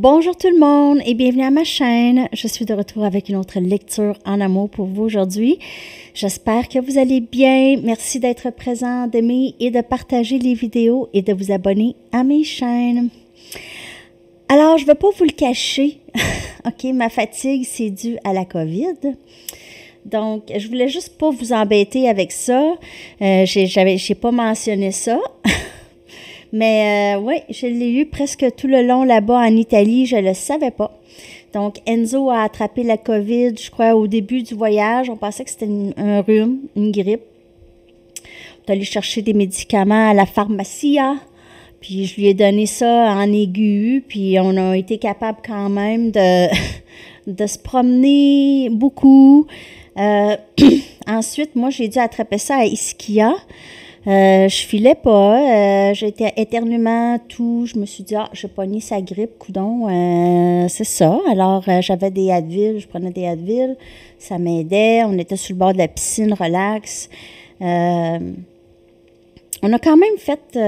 Bonjour tout le monde et bienvenue à ma chaîne. Je suis de retour avec une autre lecture en amour pour vous aujourd'hui. J'espère que vous allez bien. Merci d'être présent, d'aimer et de partager les vidéos et de vous abonner à mes chaînes. Alors, je ne vais pas vous le cacher. OK, ma fatigue, c'est dû à la COVID. Donc, je voulais juste pas vous embêter avec ça. J'ai pas mentionné ça. Mais oui, je l'ai eu presque tout le long là-bas en Italie, je ne le savais pas. Donc, Enzo a attrapé la COVID, je crois, au début du voyage. On pensait que c'était un rhume, une grippe. On est allé chercher des médicaments à la pharmacie, puis je lui ai donné ça en aigu, puis on a été capable quand même de se promener beaucoup. Ensuite, moi, j'ai dû attraper ça à Ischia. Je filais pas, j'étais éternuement, tout. Je me suis dit, j'ai pogné sa grippe, coudon, c'est ça. Alors, j'avais des Advil, je prenais des Advil, ça m'aidait. On était sur le bord de la piscine, relax. On a quand même fait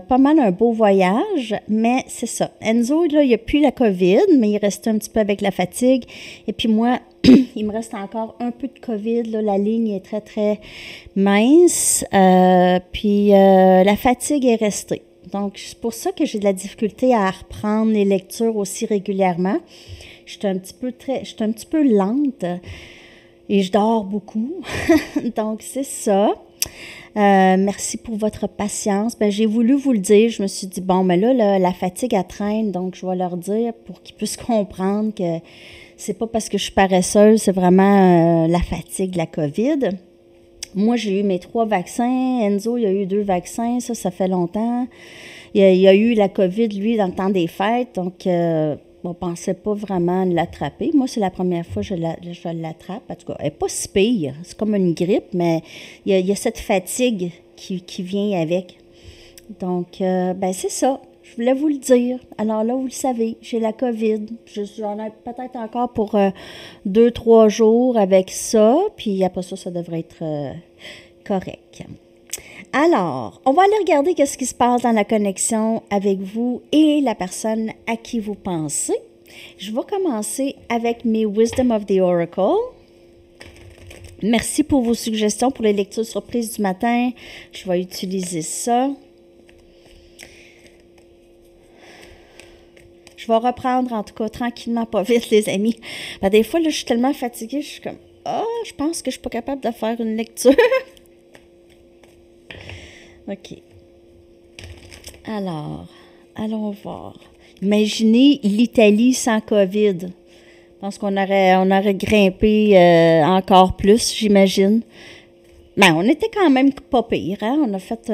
pas mal un beau voyage, mais c'est ça. Enzo, là, il n'y a plus la COVID, mais il reste un petit peu avec la fatigue. Et puis moi, il me reste encore un peu de COVID. Là, la ligne est très, très mince. Puis la fatigue est restée. Donc, c'est pour ça que j'ai de la difficulté à reprendre les lectures aussi régulièrement. Je suis un petit peu lente et je dors beaucoup. Donc, c'est ça. Merci pour votre patience. J'ai voulu vous le dire. Je me suis dit, bon, mais là, la fatigue, elle traîne, donc je vais leur dire pour qu'ils puissent comprendre que c'est pas parce que je suis paresseuse, c'est vraiment la fatigue, la COVID. Moi, j'ai eu mes 3 vaccins. Enzo, il a eu 2 vaccins. Ça fait longtemps. Il a eu la COVID, lui, dans le temps des fêtes, donc on ne pensait pas vraiment l'attraper. Moi, c'est la première fois que je l'attrape. En tout cas, elle n'est pas si pire. C'est comme une grippe, mais il y a cette fatigue qui vient avec. Donc, c'est ça. Je voulais vous le dire. Alors là, vous le savez, j'ai la COVID. J'en ai peut-être encore pour 2-3 jours avec ça. Puis après ça, ça devrait être correct. Alors, on va aller regarder qu'est-ce qui se passe dans la connexion avec vous et la personne à qui vous pensez. Je vais commencer avec mes Wisdom of the Oracle. Merci pour vos suggestions pour les lectures surprises du matin. Je vais utiliser ça. Je vais reprendre, en tout cas, tranquillement, pas vite, les amis. Des fois, là, je suis tellement fatiguée, je suis comme, je pense que je ne suis pas capable de faire une lecture. OK. Alors, allons voir. Imaginez l'Italie sans COVID. Je pense qu'on aurait grimpé encore plus, j'imagine. Mais on était quand même pas pire, hein? On a fait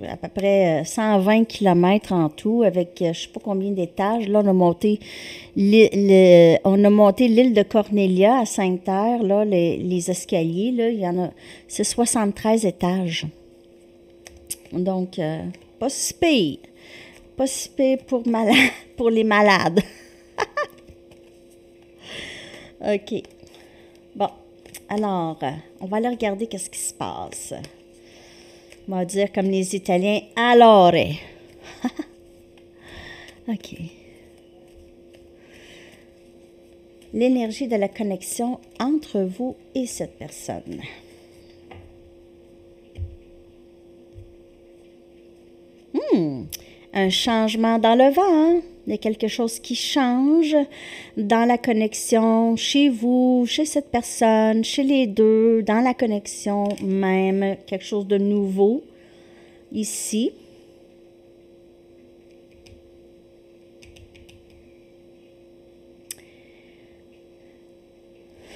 à peu près 120 km en tout avec je ne sais pas combien d'étages. Là, on a monté l'île de Cornelia à Sainte-Terre, là, les escaliers, là, c'est 73 étages. Donc, pas si pire. Pas si pire pour les malades. OK. Bon. Alors, on va aller regarder qu'est-ce qui se passe. On va dire comme les Italiens, allore. OK. L'énergie de la connexion entre vous et cette personne. Un changement dans le vent. Hein? Il y a quelque chose qui change dans la connexion chez vous, chez cette personne, chez les deux, dans la connexion même. Quelque chose de nouveau ici.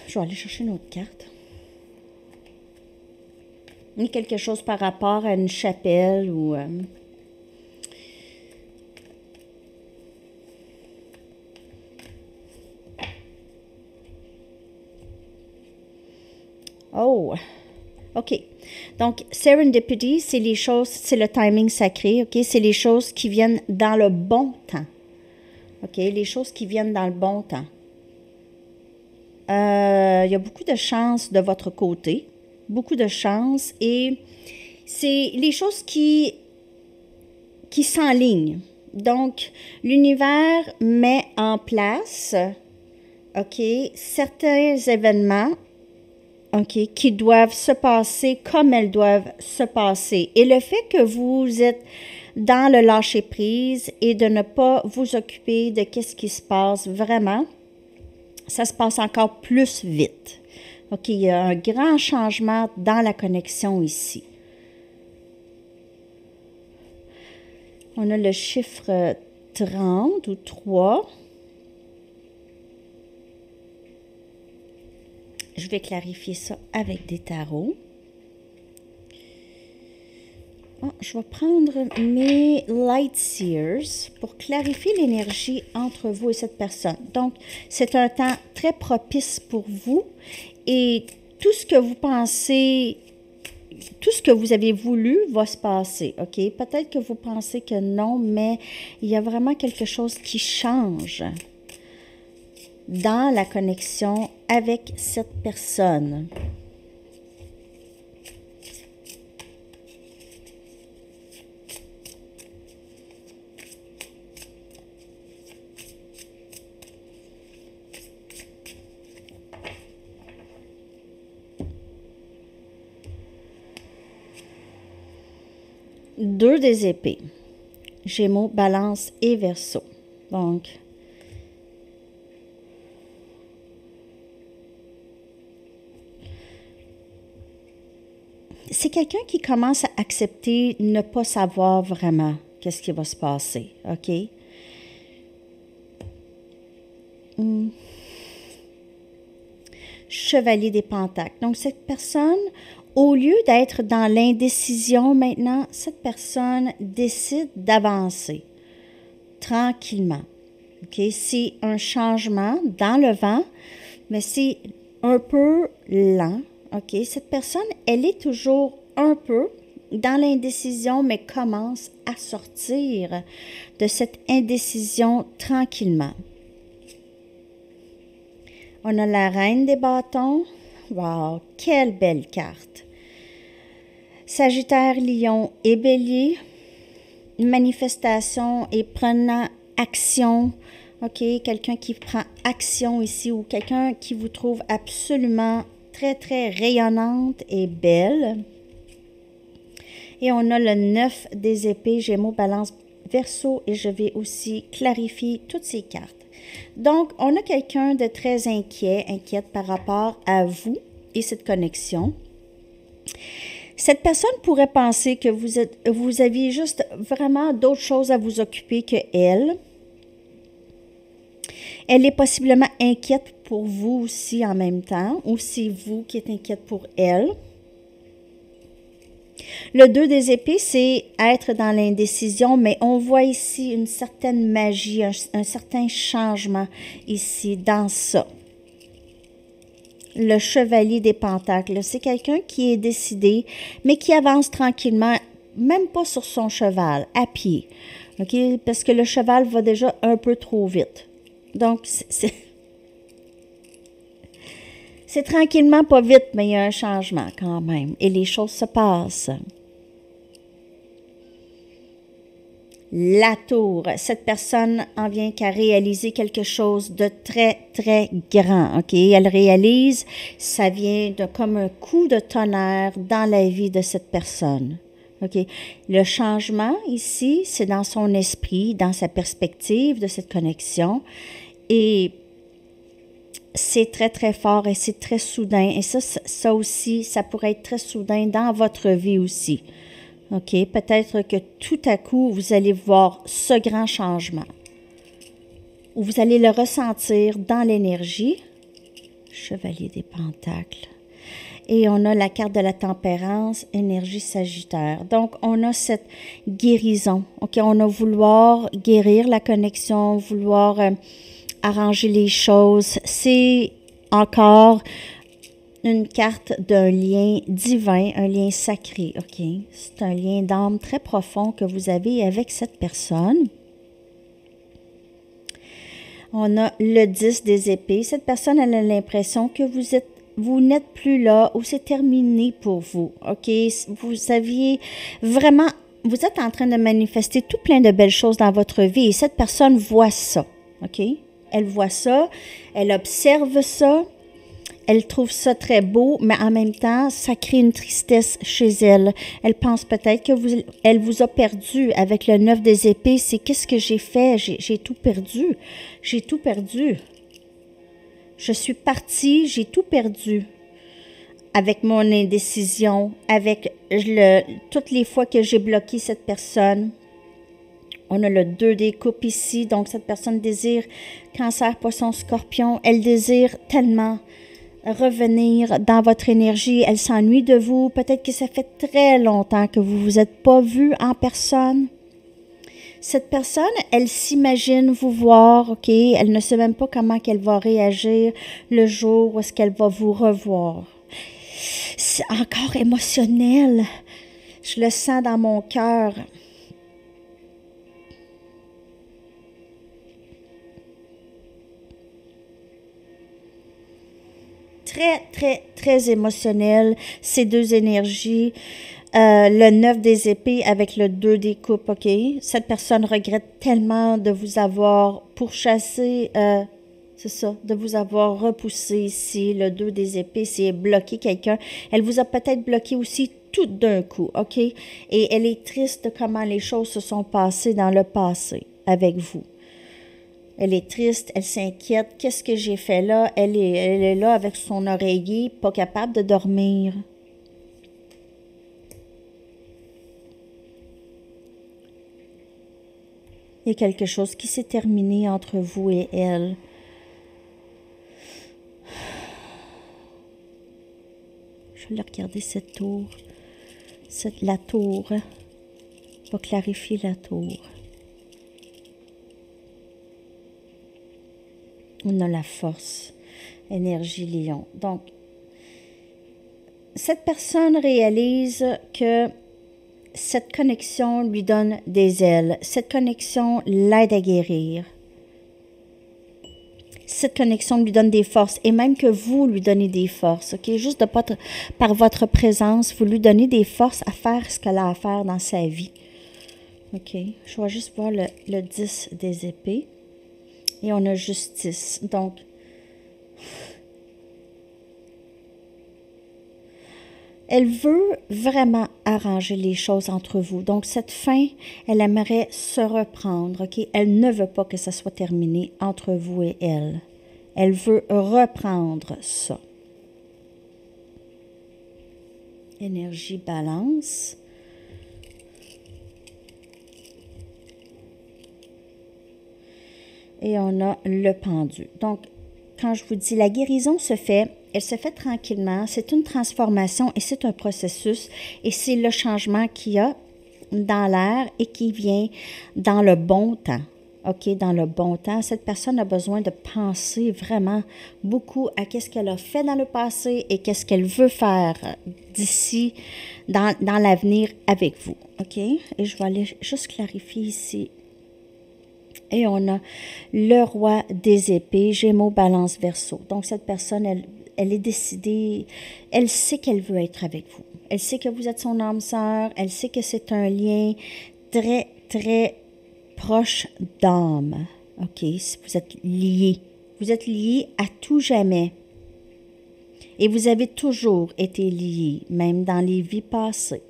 Je vais aller chercher une autre carte. Il y a quelque chose par rapport à une chapelle ou... Oh, OK. Donc, serendipity, c'est les choses, c'est le timing sacré, OK? C'est les choses qui viennent dans le bon temps. OK? Les choses qui viennent dans le bon temps. Il y a beaucoup de chance de votre côté. Beaucoup de chance. Et c'est les choses qui s'enlignent. Donc, l'univers met en place, OK, certains événements, OK, qui doivent se passer comme elles doivent se passer. Et le fait que vous êtes dans le lâcher-prise et de ne pas vous occuper de qu'est-ce qui se passe vraiment, ça se passe encore plus vite. OK, il y a un grand changement dans la connexion ici. On a le chiffre 30 ou 3. Je vais clarifier ça avec des tarots. Je vais prendre mes Light Seers pour clarifier l'énergie entre vous et cette personne. Donc, c'est un temps très propice pour vous et tout ce que vous pensez, tout ce que vous avez voulu va se passer, OK? Peut-être que vous pensez que non, mais il y a vraiment quelque chose qui change dans la connexion avec cette personne. Deux des épées. Gémeaux, Balance et Verseau. Donc, c'est quelqu'un qui commence à accepter ne pas savoir vraiment qu'est-ce qui va se passer, OK? Chevalier des Pentacles. Donc, cette personne, au lieu d'être dans l'indécision maintenant, cette personne décide d'avancer tranquillement. OK? C'est un changement dans le vent, mais c'est un peu lent. OK? Cette personne, elle est toujours un peu dans l'indécision, mais commence à sortir de cette indécision tranquillement. On a la Reine des bâtons. Wow, quelle belle carte. Sagittaire, Lion et Bélier. Manifestation et prenant action. OK, quelqu'un qui prend action ici ou quelqu'un qui vous trouve absolument très, très rayonnante et belle. Et on a le 9 des épées, Gémeaux, Balance, Verseau. Et je vais aussi clarifier toutes ces cartes. Donc, on a quelqu'un de très inquiète par rapport à vous et cette connexion. Cette personne pourrait penser que vous aviez juste vraiment d'autres choses à vous occuper que elle. Elle est possiblement inquiète pour vous aussi en même temps, ou c'est vous qui êtes inquiète pour elle. Le 2 des épées, c'est être dans l'indécision, mais on voit ici une certaine magie, un certain changement ici dans ça. Le chevalier des pentacles, c'est quelqu'un qui est décidé, mais qui avance tranquillement, même pas sur son cheval, à pied. OK? Parce que le cheval va déjà un peu trop vite. Donc, c'est tranquillement, pas vite, mais il y a un changement quand même. Et les choses se passent. La tour. Cette personne en vient qu'à réaliser quelque chose de très, très grand. OK? Elle réalise, ça vient de comme un coup de tonnerre dans la vie de cette personne. OK? Le changement ici, c'est dans son esprit, dans sa perspective de cette connexion. Et c'est très, très fort et c'est très soudain. Et ça aussi, ça pourrait être très soudain dans votre vie aussi. OK? Peut-être que tout à coup, vous allez voir ce grand changement. Ou vous allez le ressentir dans l'énergie. Chevalier des Pentacles. Et on a la carte de la tempérance, énergie sagittaire. Donc, on a cette guérison. OK? On a vouloir guérir la connexion, vouloir arranger les choses. C'est encore une carte d'un lien divin, un lien sacré, OK? C'est un lien d'âme très profond que vous avez avec cette personne. On a le 10 des épées. Cette personne, elle a l'impression que vous n'êtes plus là ou c'est terminé pour vous, OK? Vous aviez vraiment vous êtes en train de manifester tout plein de belles choses dans votre vie et cette personne voit ça, OK? Elle voit ça, elle observe ça, elle trouve ça très beau, mais en même temps, ça crée une tristesse chez elle. Elle pense peut-être que elle vous a perdu avec le 9 des épées. C'est qu'est-ce que j'ai fait? J'ai tout perdu. J'ai tout perdu. Je suis partie, j'ai tout perdu. Avec mon indécision, avec toutes les fois que j'ai bloqué cette personne. On a le 2 des coupes ici, donc cette personne désire Cancer, Poisson, Scorpion. Elle désire tellement revenir dans votre énergie. Elle s'ennuie de vous. Peut-être que ça fait très longtemps que vous ne vous êtes pas vu en personne. Cette personne, elle s'imagine vous voir, OK? Elle ne sait même pas comment qu'elle va réagir le jour où est-ce qu'elle va vous revoir. C'est encore émotionnel. Je le sens dans mon cœur. Très, très, très émotionnel, ces deux énergies. Le 9 des épées avec le 2 des coupes, OK? Cette personne regrette tellement de vous avoir pourchassé, c'est ça, de vous avoir repoussé ici. Le 2 des épées, c'est bloquer quelqu'un. Elle vous a peut-être bloqué aussi tout d'un coup, OK? Et elle est triste de comment les choses se sont passées dans le passé avec vous. Elle est triste, elle s'inquiète. Qu'est-ce que j'ai fait là? Elle est là avec son oreiller, pas capable de dormir. Il y a quelque chose qui s'est terminé entre vous et elle. Je vais regarder cette tour. La tour. Va clarifier la tour. On a la force. Énergie lion. Donc, cette personne réalise que cette connexion lui donne des ailes. Cette connexion l'aide à guérir. Cette connexion lui donne des forces et même que vous lui donnez des forces, OK? Juste de par votre présence, vous lui donnez des forces à faire ce qu'elle a à faire dans sa vie. OK? Je vais juste voir le 10 des épées. Et on a justice. Donc, elle veut vraiment arranger les choses entre vous. Donc, cette fin, elle aimerait se reprendre, OK? Elle ne veut pas que ça soit terminé entre vous et elle. Elle veut reprendre ça. Énergie balance. Et on a le pendu. Donc, quand je vous dis la guérison se fait, elle se fait tranquillement. C'est une transformation et c'est un processus. Et c'est le changement qu'il y a dans l'air et qui vient dans le bon temps. OK, dans le bon temps. Cette personne a besoin de penser vraiment beaucoup à qu'est-ce qu'elle a fait dans le passé et qu'est-ce qu'elle veut faire d'ici, dans l'avenir avec vous. OK? Et je vais aller juste clarifier ici. Et on a le roi des épées, Gémeaux, Balance, Verseau. Donc, cette personne, elle est décidée, elle sait qu'elle veut être avec vous. Elle sait que vous êtes son âme sœur. Elle sait que c'est un lien très, très proche d'âme. OK? Si vous êtes liés. Vous êtes liés à tout jamais. Et vous avez toujours été liés, même dans les vies passées.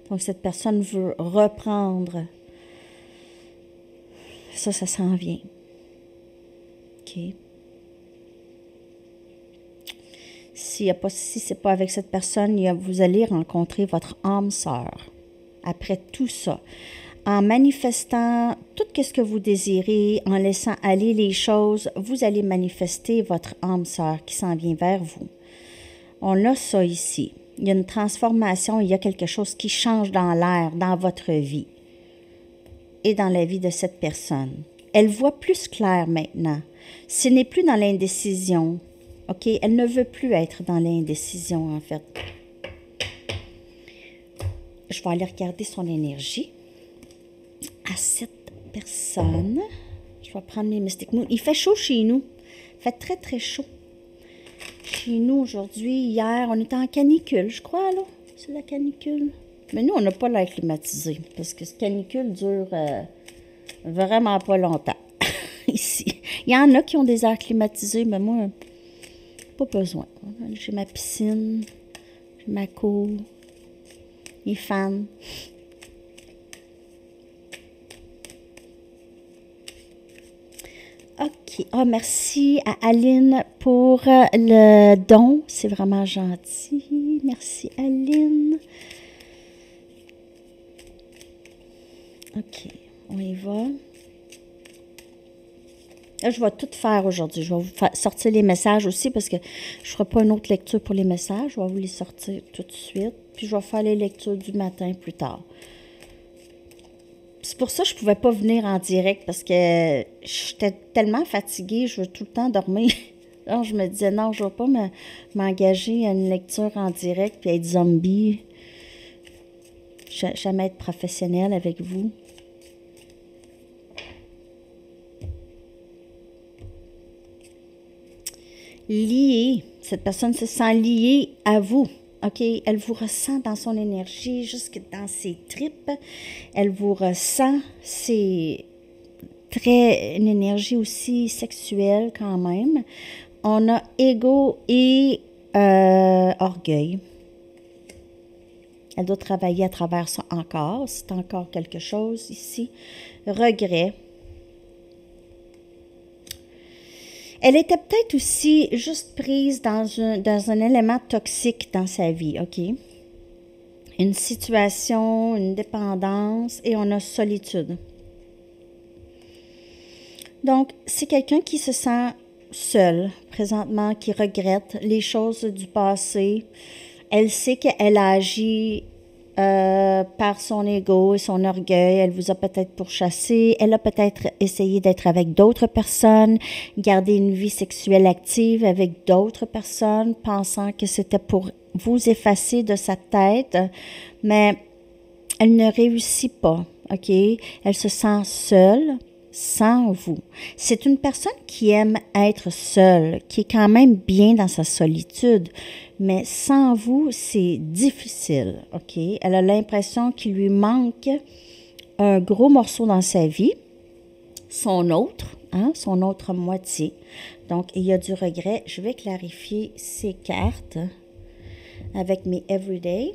Donc, cette personne veut reprendre. Ça s'en vient. OK. Si ce n'est pas avec cette personne, vous allez rencontrer votre âme sœur. Après tout ça, en manifestant tout ce que vous désirez, en laissant aller les choses, vous allez manifester votre âme sœur qui s'en vient vers vous. On a ça ici. Il y a une transformation, il y a quelque chose qui change dans l'air, dans votre vie et dans la vie de cette personne. Elle voit plus clair maintenant. Ce n'est plus dans l'indécision. OK? Elle ne veut plus être dans l'indécision, en fait. Je vais aller regarder son énergie à cette personne. Je vais prendre mes Mystic Moon. Il fait chaud chez nous. Il fait très, très chaud. Chez nous, aujourd'hui, hier, on était en canicule, je crois, là. C'est la canicule. Mais nous, on n'a pas l'air climatisé parce que cette canicule dure vraiment pas longtemps ici. Il y en a qui ont des airs climatisés, mais moi, pas besoin. J'ai ma piscine, j'ai ma cour, mes fans. OK. Ah, merci à Aline pour le don. C'est vraiment gentil. Merci, Aline. OK. On y va. Là, je vais tout faire aujourd'hui. Je vais vous sortir les messages aussi parce que je ne ferai pas une autre lecture pour les messages. Je vais vous les sortir tout de suite. Puis je vais faire les lectures du matin plus tard. C'est pour ça que je ne pouvais pas venir en direct parce que j'étais tellement fatiguée, je veux tout le temps dormir. Alors, je me disais, non, je ne vais pas m'engager à une lecture en direct puis être zombie. Jamais être professionnelle avec vous. Liée. Cette personne se sent liée à vous. OK? Elle vous ressent dans son énergie, jusque dans ses tripes. Elle vous ressent. C'est une énergie aussi sexuelle quand même. On a ego et orgueil. Elle doit travailler à travers ça encore. C'est encore quelque chose ici. Regret. Elle était peut-être aussi juste prise dans un élément toxique dans sa vie, OK? Une situation, une dépendance et on a solitude. Donc, c'est quelqu'un qui se sent seul présentement, qui regrette les choses du passé. Elle sait qu'elle a agi par son ego et son orgueil. Elle vous a peut-être pourchassé. Elle a peut-être essayé d'être avec d'autres personnes, garder une vie sexuelle active avec d'autres personnes, pensant que c'était pour vous effacer de sa tête. Mais elle ne réussit pas, OK? Elle se sent seule sans vous. C'est une personne qui aime être seule, qui est quand même bien dans sa solitude, mais sans vous, c'est difficile, OK? Elle a l'impression qu'il lui manque un gros morceau dans sa vie, son autre moitié. Donc, il y a du regret. Je vais clarifier ces cartes avec mes Everyday.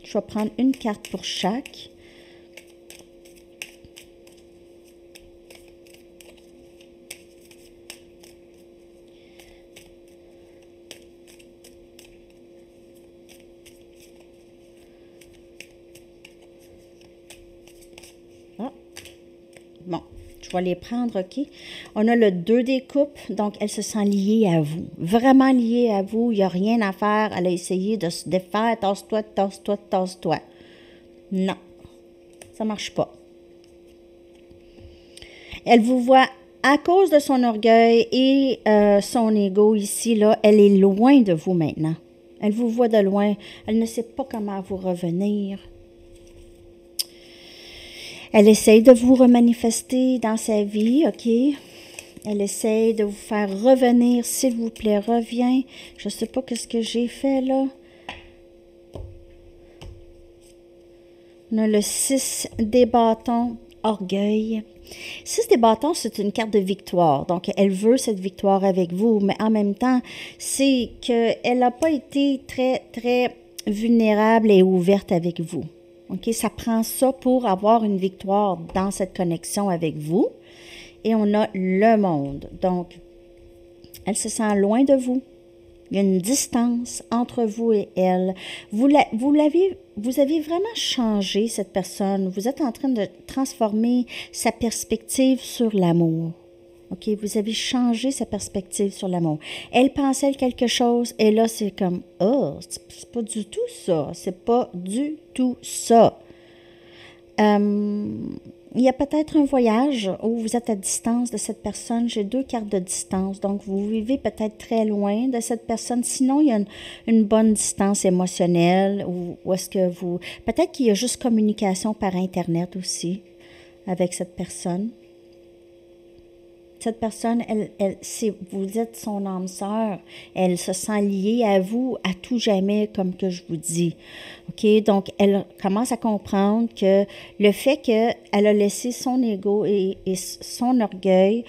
Je vais prendre une carte pour chaque. Bon, je vais les prendre, OK? On a le 2 des coupes, donc elle se sent liée à vous. Vraiment liée à vous, il n'y a rien à faire. Elle a essayé de se défaire, tasse-toi, tasse-toi, tasse-toi. Non, ça ne marche pas. Elle vous voit à cause de son orgueil et son ego ici, là, elle est loin de vous maintenant. Elle vous voit de loin. Elle ne sait pas comment vous revenir. Elle essaye de vous remanifester dans sa vie, OK? Elle essaye de vous faire revenir, s'il vous plaît, reviens. Je ne sais pas ce que j'ai fait, là. On a le 6 des bâtons, orgueil. 6 des bâtons, c'est une carte de victoire. Donc, elle veut cette victoire avec vous, mais en même temps, c'est qu'elle n'a pas été très, très vulnérable et ouverte avec vous. OK? Ça prend ça pour avoir une victoire dans cette connexion avec vous. Et on a le monde. Donc, elle se sent loin de vous. Il y a une distance entre vous et elle. Vous avez vraiment changé cette personne. Vous êtes en train de transformer sa perspective sur l'amour. OK? Vous avez changé sa perspective sur l'amour. Elle pensait quelque chose et là, c'est comme, oh, c'est pas du tout ça. C'est pas du tout ça. Il y a peut-être un voyage où vous êtes à distance de cette personne. J'ai 2 cartes de distance. Donc, vous vivez peut-être très loin de cette personne. Sinon, il y a une bonne distance émotionnelle ou est-ce que vous... Peut-être qu'il y a juste communication par Internet aussi avec cette personne. Cette personne, vous êtes son âme sœur. Elle se sent liée à vous à tout jamais, comme que je vous dis. OK? Donc, elle commence à comprendre que le fait qu'elle a laissé son ego et son orgueil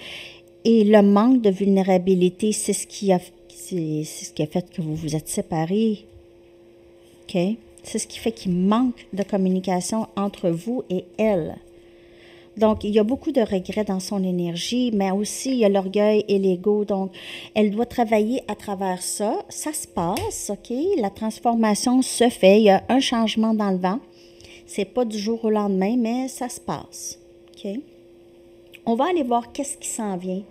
et le manque de vulnérabilité, c'est ce qui a fait que vous vous êtes séparés. OK? C'est ce qui fait qu'il manque de communication entre vous et elle. Donc, il y a beaucoup de regrets dans son énergie, mais aussi il y a l'orgueil et l'ego. Donc, elle doit travailler à travers ça. Ça se passe, OK? La transformation se fait. Il y a un changement dans le vent. C'est pas du jour au lendemain, mais ça se passe, OK? On va aller voir qu'est-ce qui s'en vient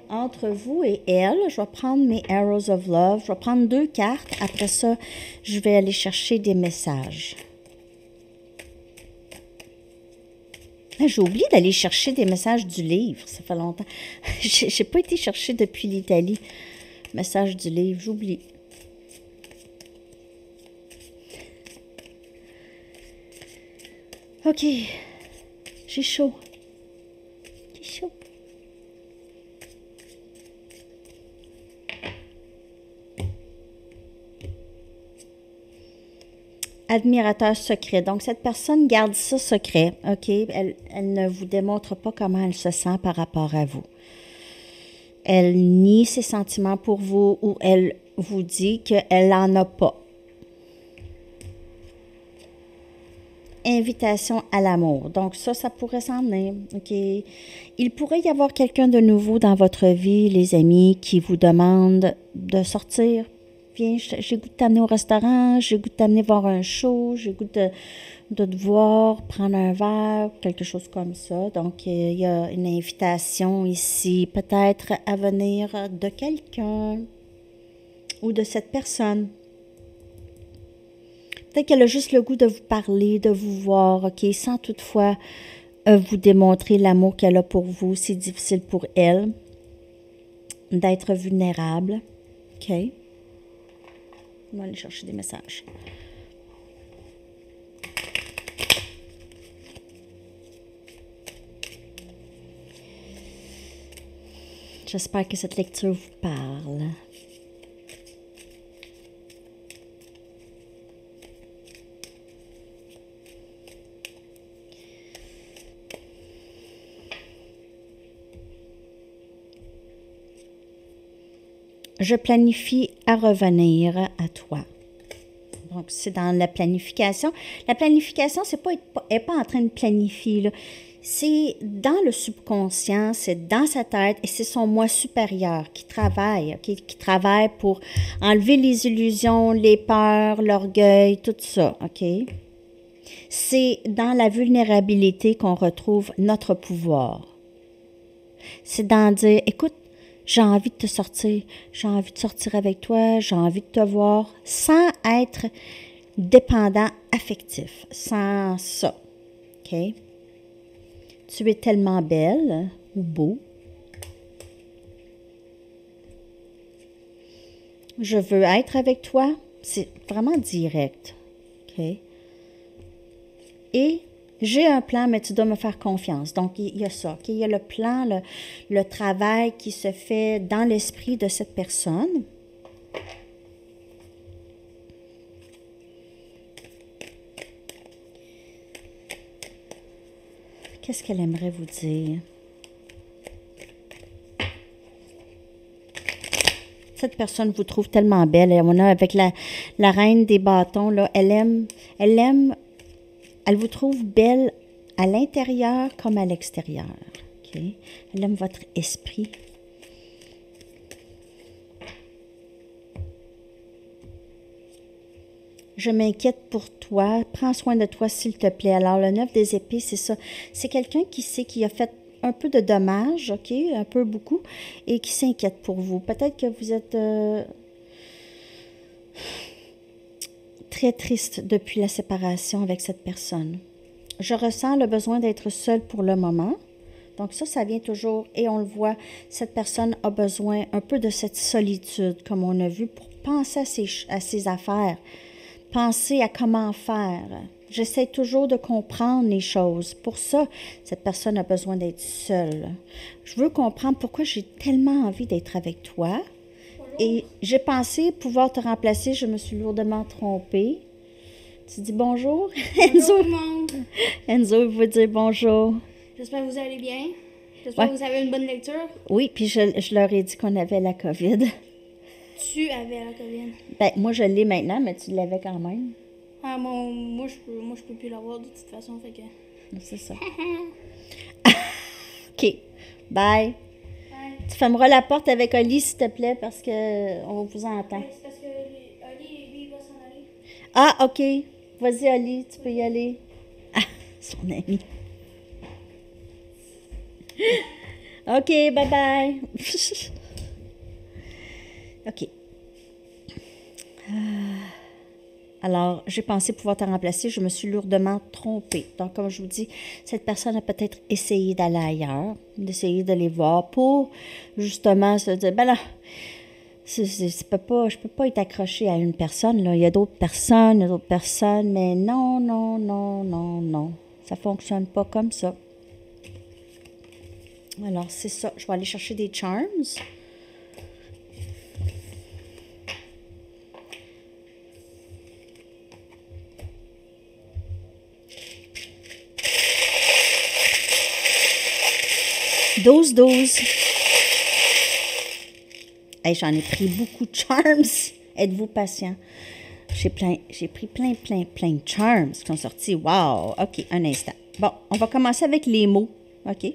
entre vous et elle. Je vais prendre mes Arrows of Love. Je vais prendre 2 cartes. Après ça, je vais aller chercher des messages. J'ai oublié d'aller chercher des messages du livre. Ça fait longtemps. J'ai pas été chercher depuis l'Italie. Messages du livre, j'oublie. OK. J'ai chaud. J'ai chaud. Admirateur secret. Donc, cette personne garde ça secret, OK? Elle ne vous démontre pas comment elle se sent par rapport à vous. Elle nie ses sentiments pour vous ou elle vous dit qu'elle n'en a pas. Invitation à l'amour. Donc, ça pourrait s'en venir, OK? Il pourrait y avoir quelqu'un de nouveau dans votre vie, les amis, qui vous demande de sortir. Viens, j'ai goût de t'amener au restaurant, j'ai goût de t'amener voir un show, j'ai goût de te voir, prendre un verre, quelque chose comme ça. Donc, il y a une invitation ici, peut-être à venir de quelqu'un ou de cette personne. Peut-être qu'elle a juste le goût de vous parler, de vous voir, OK, sans toutefois vous démontrer l'amour qu'elle a pour vous. C'est difficile pour elle d'être vulnérable, OK? On va aller chercher des messages. J'espère que cette lecture vous parle. Je planifie à revenir à toi. Donc, c'est dans la planification. La planification, elle n'est pas en train de planifier, là. C'est dans le subconscient, c'est dans sa tête et c'est son moi supérieur qui travaille, okay? Qui travaille pour enlever les illusions, les peurs, l'orgueil, tout ça, OK? C'est dans la vulnérabilité qu'on retrouve notre pouvoir. C'est dans dire, écoute, j'ai envie de te sortir, j'ai envie de sortir avec toi, j'ai envie de te voir, sans être dépendant affectif, sans ça, OK? Tu es tellement belle ou beau. Je veux être avec toi. C'est vraiment direct, OK? Et j'ai un plan, mais tu dois me faire confiance. Donc, il y a ça, OK? Il y a le plan, le travail qui se fait dans l'esprit de cette personne. Qu'est-ce qu'elle aimerait vous dire? Cette personne vous trouve tellement belle. Et on a avec la reine des bâtons, là, elle vous trouve belle à l'intérieur comme à l'extérieur. Okay? Elle aime votre esprit. Je m'inquiète pour toi. Prends soin de toi, s'il te plaît. Alors, le 9 des épées, c'est ça. C'est quelqu'un qui sait qu'il a fait un peu de dommages, OK? Un peu beaucoup, et qui s'inquiète pour vous. Peut-être que vous êtes très triste depuis la séparation avec cette personne. Je ressens le besoin d'être seule pour le moment. Donc ça vient toujours, et on le voit, cette personne a besoin un peu de cette solitude, comme on a vu, pour penser à ses affaires. Penser à comment faire. J'essaie toujours de comprendre les choses. Pour ça, cette personne a besoin d'être seule. Je veux comprendre pourquoi j'ai tellement envie d'être avec toi. Et j'ai pensé pouvoir te remplacer. Je me suis lourdement trompée. Tu dis bonjour? Bonjour Enzo, tout le monde. Enzo il veut dire bonjour. J'espère que vous allez bien. J'espère que vous avez une bonne lecture. Oui, puis je leur ai dit qu'on avait la COVID. Tu avais la COVID. Ben, moi, je l'ai maintenant, mais tu l'avais quand même. Ah, moi, je peux plus l'avoir de toute façon, fait que... C'est ça. OK. Bye. Ouais. Tu fermeras la porte avec Oli, s'il te plaît, parce qu'on vous entend. C'est parce que Oli, lui, il va s'en aller. Ah, OK. Vas-y, Oli, tu peux y aller. Ah, son ami. OK, bye-bye. OK. Alors, j'ai pensé pouvoir te remplacer. Je me suis lourdement trompée. Donc, comme je vous dis, cette personne a peut-être essayé d'aller ailleurs, d'essayer de les voir pour, justement, se dire, ben là, je peux pas être accrochée à une personne, là. Il y a d'autres personnes, mais non, non, non, non, non. Ça fonctionne pas comme ça. Alors, c'est ça. Je vais aller chercher des charms. Douze. Hey, j'en ai pris beaucoup de charms. Êtes-vous patient? J'ai pris plein de charms qui sont sortis. Wow! OK, un instant. Bon, on va commencer avec les mots. OK?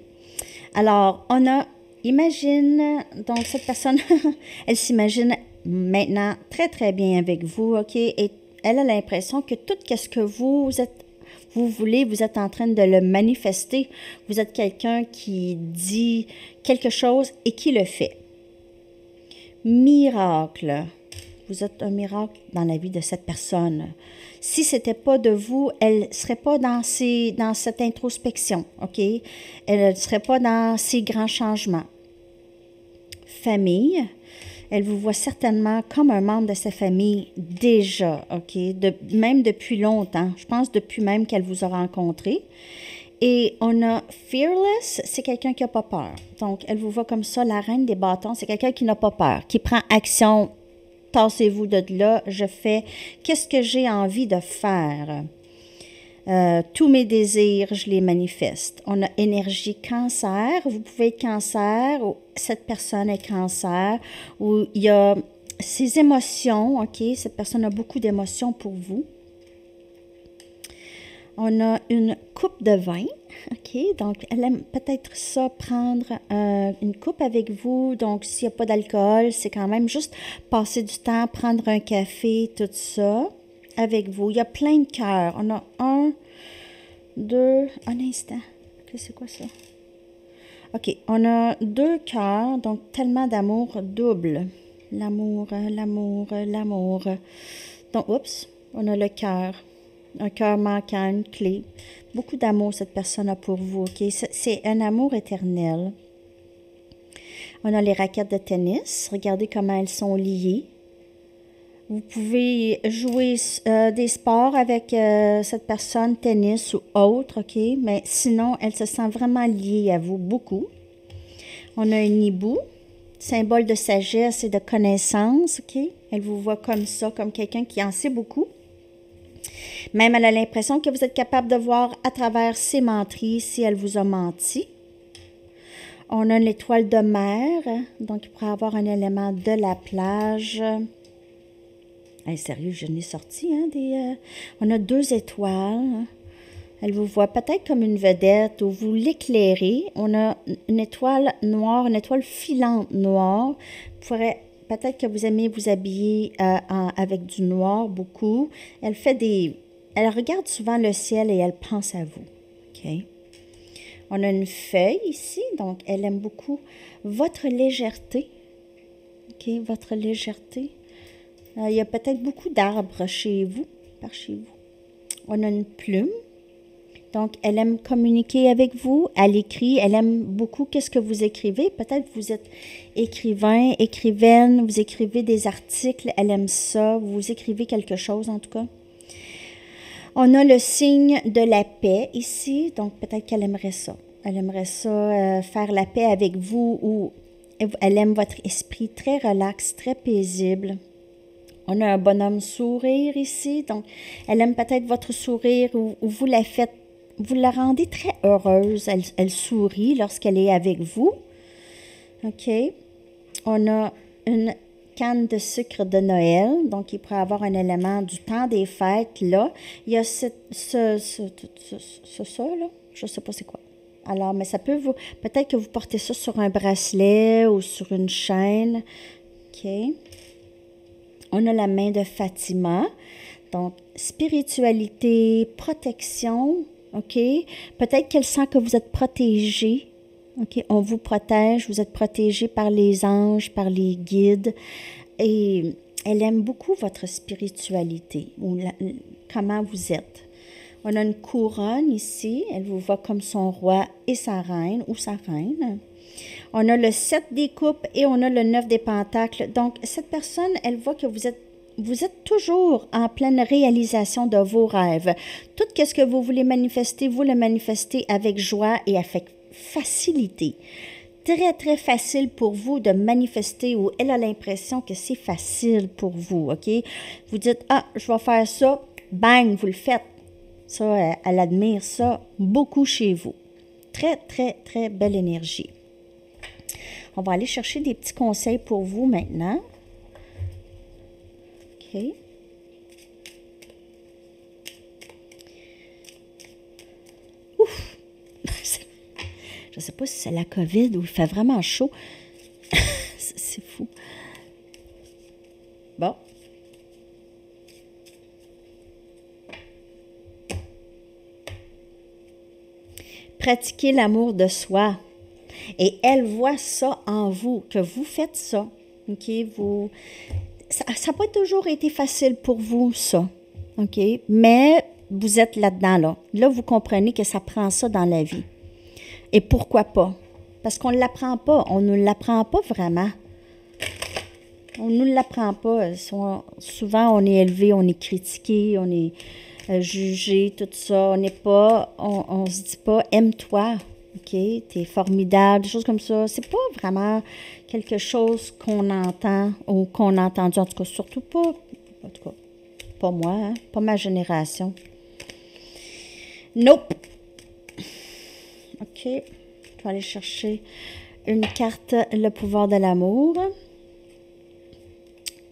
Alors, on a, imagine, donc cette personne, elle s'imagine maintenant très bien avec vous, OK? Et elle a l'impression que tout ce que vous voulez, vous êtes en train de le manifester. Vous êtes quelqu'un qui dit quelque chose et qui le fait. Miracle. Vous êtes un miracle dans la vie de cette personne. Si ce n'était pas de vous, elle ne serait pas dans cette introspection, OK? Elle ne serait pas dans ces grands changements. Famille, elle vous voit certainement comme un membre de sa famille déjà, OK? Même depuis longtemps. Je pense depuis même qu'elle vous a rencontré. Et on a Fearless, c'est quelqu'un qui n'a pas peur. Donc, elle vous voit comme ça, la reine des bâtons, c'est quelqu'un qui n'a pas peur, qui prend action. Tassez-vous de là, je fais qu'est-ce que j'ai envie de faire. Tous mes désirs, je les manifeste. On a énergie cancer, vous pouvez être cancer, ou cette personne est cancer, ou il y a ses émotions, OK, cette personne a beaucoup d'émotions pour vous. On a une coupe de vin, OK, donc elle aime peut-être ça, prendre une coupe avec vous, donc s'il n'y a pas d'alcool, c'est quand même juste passer du temps, prendre un café, tout ça, avec vous. Il y a plein de cœurs, on a 1, 2, un instant, c'est quoi ça? OK, on a 2 cœurs, donc tellement d'amour double, l'amour. Donc, oups, on a le cœur. Un cœur manquant, une clé. Beaucoup d'amour, cette personne a pour vous, OK? C'est un amour éternel. On a les raquettes de tennis. Regardez comment elles sont liées. Vous pouvez jouer des sports avec cette personne, tennis ou autre, OK? Mais sinon, elle se sent vraiment liée à vous, beaucoup. On a un hibou, symbole de sagesse et de connaissance, OK? Elle vous voit comme ça, comme quelqu'un qui en sait beaucoup. Même elle a l'impression que vous êtes capable de voir à travers ses menteries si elle vous a menti. On a l'étoile de mer, donc il pourrait avoir un élément de la plage. Hey, sérieux, je n'ai sorti, hein, on a 2 étoiles. Elle vous voit peut-être comme une vedette ou vous l'éclairez. On a une étoile noire, une étoile filante noire. Peut-être que vous aimez vous habiller avec du noir beaucoup. Elle regarde souvent le ciel et elle pense à vous. OK? On a une feuille ici, donc elle aime beaucoup votre légèreté. OK? Votre légèreté. Il y a peut-être beaucoup d'arbres par chez vous. On a une plume. Donc, elle aime communiquer avec vous. Elle écrit. Elle aime beaucoup qu'est-ce que vous écrivez. Peut-être que vous êtes écrivain, écrivaine. Vous écrivez des articles. Elle aime ça. Vous écrivez quelque chose, en tout cas. On a le signe de la paix ici, donc peut-être qu'elle aimerait ça. Elle aimerait ça, faire la paix avec vous, ou elle aime votre esprit très relax, très paisible. On a un bonhomme sourire ici, donc elle aime peut-être votre sourire, ou vous la faites, vous la rendez très heureuse. Elle sourit lorsqu'elle est avec vous. OK. On a une canne de sucre de Noël, donc il pourrait avoir un élément du temps des fêtes là. Il y a ça là, je ne sais pas c'est quoi. Alors, mais ça peut vous, peut-être que vous portez ça sur un bracelet ou sur une chaîne. OK. On a la main de Fatima, donc spiritualité, protection. OK. Peut-être qu'elle sent que vous êtes protégé. OK, on vous protège, vous êtes protégé par les anges, par les guides, et elle aime beaucoup votre spiritualité, ou comment vous êtes. On a une couronne ici, elle vous voit comme son roi et sa reine, ou sa reine. On a le 7 des coupes et on a le 9 des pentacles. Donc, cette personne, elle voit que vous êtes toujours en pleine réalisation de vos rêves. Tout ce que vous voulez manifester, vous le manifestez avec joie et avec facilité. Très, très facile pour vous de manifester, ou elle a l'impression que c'est facile pour vous, OK? Vous dites, ah, je vais faire ça, bang, vous le faites. Ça, elle admire ça beaucoup chez vous. Très, très, très belle énergie. On va aller chercher des petits conseils pour vous maintenant. OK. Ouf! Je ne sais pas si c'est la COVID ou il fait vraiment chaud. C'est fou. Bon. Pratiquez l'amour de soi. Et elle voit ça en vous, que vous faites ça. OK? Ça n'a pas toujours été facile pour vous, ça. OK? Mais vous êtes là-dedans, là. Là, vous comprenez que ça prend ça dans la vie. Et pourquoi pas? Parce qu'on ne l'apprend pas. On ne l'apprend pas vraiment. On ne l'apprend pas. Souvent, on est élevé, on est critiqué, on est jugé, tout ça. On n'est pas, on se dit pas, aime-toi. OK, t'es formidable, des choses comme ça. C'est pas vraiment quelque chose qu'on entend ou qu'on a entendu. En tout cas, surtout pas, en tout cas, pas moi, hein, pas ma génération. Nope. OK, je vais aller chercher une carte, le pouvoir de l'amour.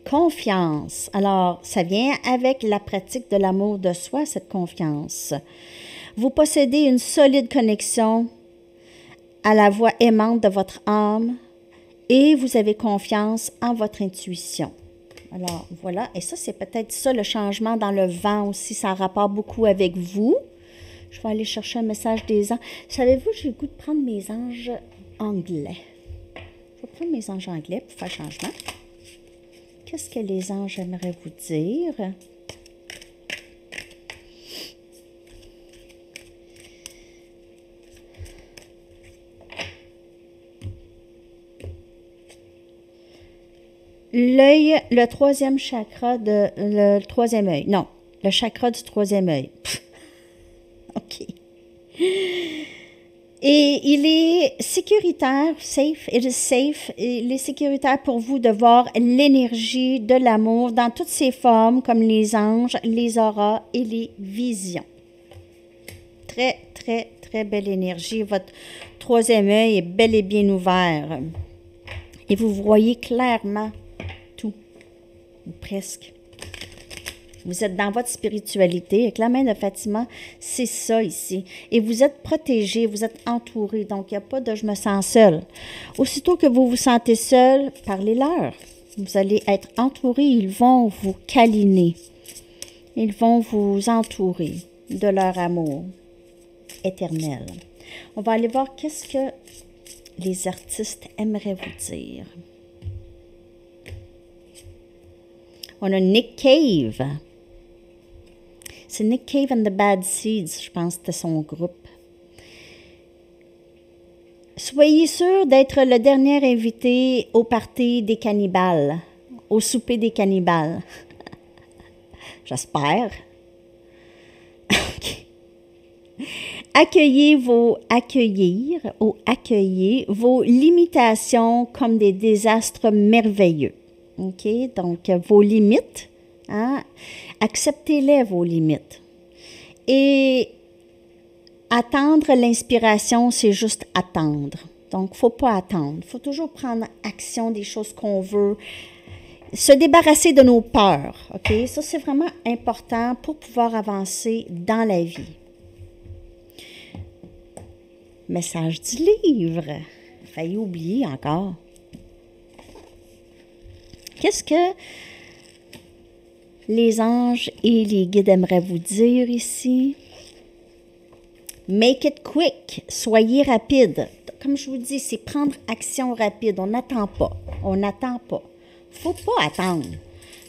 Confiance. Alors, ça vient avec la pratique de l'amour de soi, cette confiance. Vous possédez une solide connexion à la voix aimante de votre âme et vous avez confiance en votre intuition. Alors, voilà. Et ça, c'est peut-être ça, le changement dans le vent aussi. Ça a rapport beaucoup avec vous. Je vais aller chercher un message des anges. Savez-vous, j'ai le goût de prendre mes anges anglais. Je vais prendre mes anges anglais pour faire le changement. Qu'est-ce que les anges aimeraient vous dire? L'œil, le troisième chakra le troisième œil. Non, le chakra du troisième œil. OK. Et il est sécuritaire, safe, it is safe. Il est sécuritaire pour vous de voir l'énergie de l'amour dans toutes ses formes, comme les anges, les auras et les visions. Très, très, très belle énergie. Votre troisième œil est bel et bien ouvert. Et vous voyez clairement tout, ou presque. Vous êtes dans votre spiritualité. Avec la main de Fatima, c'est ça ici. Et vous êtes protégé, vous êtes entouré. Donc, il n'y a pas de « je me sens seul ». Aussitôt que vous vous sentez seul, parlez-leur. Vous allez être entouré. Ils vont vous câliner. Ils vont vous entourer de leur amour éternel. On va aller voir qu'est-ce que les artistes aimeraient vous dire. On a Nick Cave. C'est Nick Cave and the Bad Seeds, je pense que c'était son groupe. Soyez sûr d'être le dernier invité au party des cannibales, au souper des cannibales. J'espère. Accueillez vos limitations comme des désastres merveilleux. OK? Donc, vos limites, hein? Acceptez-les, vos limites. Et attendre l'inspiration, c'est juste attendre. Donc, il ne faut pas attendre. Il faut toujours prendre action des choses qu'on veut. Se débarrasser de nos peurs. OK? Ça, c'est vraiment important pour pouvoir avancer dans la vie. Message du livre. Failli oublier encore. Qu'est-ce que les anges et les guides aimeraient vous dire ici? Make it quick. Soyez rapide. Comme je vous dis, c'est prendre action rapide. On n'attend pas. On n'attend pas. Il ne faut pas attendre.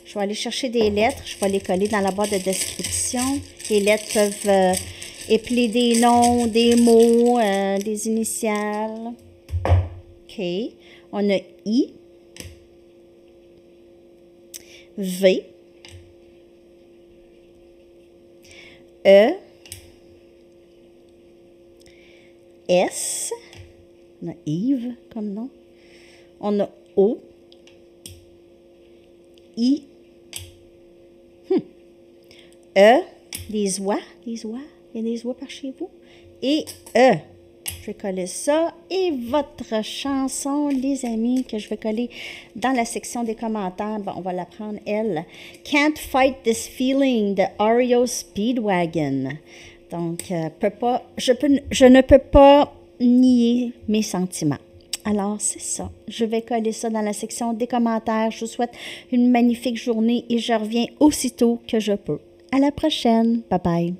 Je vais aller chercher des lettres. Je vais les coller dans la boîte de description. Les lettres peuvent épeler des noms, des mots, des initiales. OK. On a I. V. E. S. On a Yves comme nom. On a O. I. E. Les oies. Les oies. Il y a des oies par chez vous. Et E. Je vais coller ça. Et votre chanson, les amis, que je vais coller dans la section des commentaires. Bon, on va la prendre, elle. Can't Fight This Feeling de REO Speedwagon. Donc, je ne peux pas nier mes sentiments. Alors, c'est ça. Je vais coller ça dans la section des commentaires. Je vous souhaite une magnifique journée et je reviens aussitôt que je peux. À la prochaine. Bye bye.